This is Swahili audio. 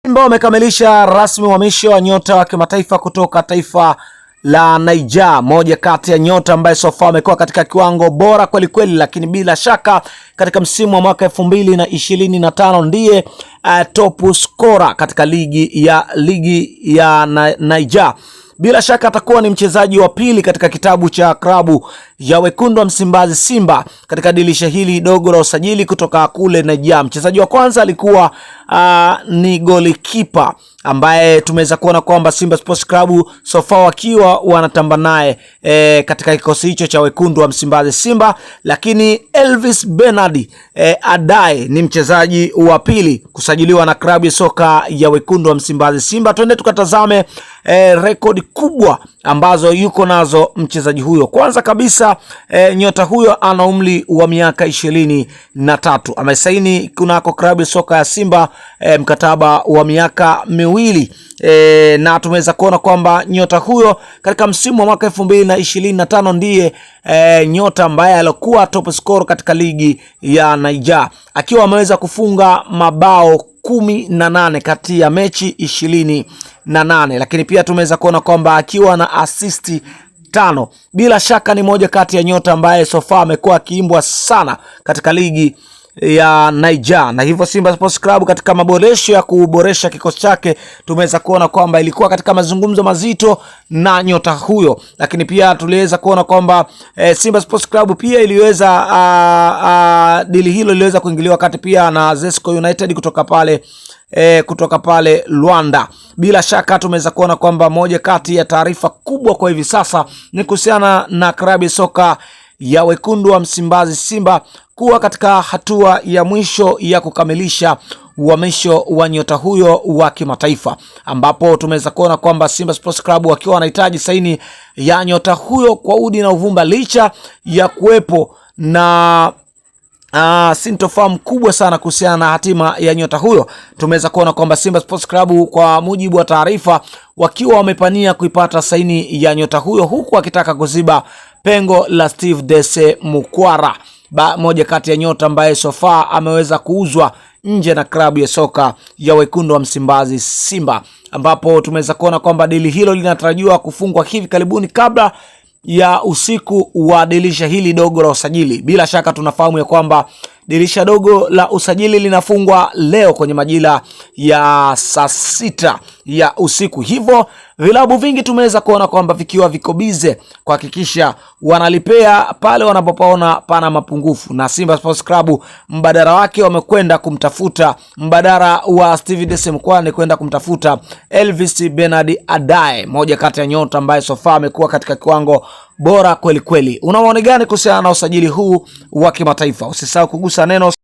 Simba wamekamilisha rasmi uhamisho wa nyota wa kimataifa kutoka taifa la Niger, moja kati ya nyota ambaye so far amekuwa katika kiwango bora kweli kweli, lakini bila shaka katika msimu wa mwaka 2025 ndiye top scorer katika ligi ya Niger. Bila shaka atakuwa ni mchezaji wa pili katika kitabu cha klabu ya wekundu wa Msimbazi Simba katika dirisha hili dogo la usajili kutoka kule Niger. Mchezaji wa kwanza alikuwa ni golikipa ambaye tumeweza kuona kwamba Simba Sports Club so far wakiwa wanatamba naye katika kikosi hicho cha wekundu wa Msimbazi Simba, lakini Elvis Bernard Adae ni mchezaji wa pili kusajiliwa na klabu ya soka ya wekundu wa Msimbazi Simba. Twende tukatazame rekodi kubwa ambazo yuko nazo mchezaji huyo. Kwanza kabisa nyota huyo ana umri wa miaka 23. Amesaini kunako klabu ya soka ya Simba mkataba wa miaka miwili. Na tumeweza kuona kwamba nyota huyo katika msimu wa mwaka 2025 ndiye nyota ambaye alikuwa top scorer katika ligi ya Niger, akiwa ameweza kufunga mabao 18 kati ya mechi 28, lakini pia tumeweza kuona kwamba akiwa na assist 5. Bila shaka ni moja kati ya nyota ambaye so far amekuwa akiimbwa sana katika ligi ya Niger, na hivyo Simba Sports Club katika maboresho ya kuboresha kikosi chake tumeweza kuona kwamba ilikuwa katika mazungumzo mazito na nyota huyo, lakini pia tuliweza kuona kwamba Simba Sports Club pia iliweza dili hilo iliweza kuingiliwa kati pia na Zesco United kutoka pale Rwanda. Bila shaka tumeweza kuona kwamba moja kati ya taarifa kubwa kwa hivi sasa ni kuhusiana na klabu ya soka ya wekundu wa Msimbazi Simba kuwa katika hatua ya mwisho ya kukamilisha uhamisho wa nyota huyo wa kimataifa, ambapo tumeweza kuona kwamba Simba Sports Club wakiwa wanahitaji saini ya nyota huyo kwa udi na uvumba, licha ya kuwepo na sintofahamu kubwa sana kuhusiana na hatima ya nyota huyo. Tumeweza kuona kwamba Simba Sports Club kwa mujibu wa taarifa wakiwa wamepania kuipata saini ya nyota huyo, huku akitaka kuziba pengo la Steve Dese Mukwara, moja kati ya nyota ambaye so far ameweza kuuzwa nje na klabu ya soka ya wekundu wa Msimbazi Simba, ambapo tumeweza kuona kwamba dili hilo linatarajiwa kufungwa hivi karibuni kabla ya usiku wa dirisha hili dogo la usajili. Bila shaka tunafahamu ya kwamba dirisha dogo la usajili linafungwa leo kwenye majira ya saa 6 ya usiku. Hivyo vilabu vingi tumeweza kuona kwamba vikiwa viko bize kuhakikisha wanalipea pale wanapopaona pana mapungufu, na Simba Sports Club mbadala wake wamekwenda kumtafuta, mbadala wa Steve Dese Mukwara kwenda kumtafuta Elvis Bernard Adae, moja kati ya nyota ambaye so far amekuwa katika kiwango bora kweli kweli. Una maoni gani kuhusiana na usajili huu wa kimataifa? Usisahau kugusa neno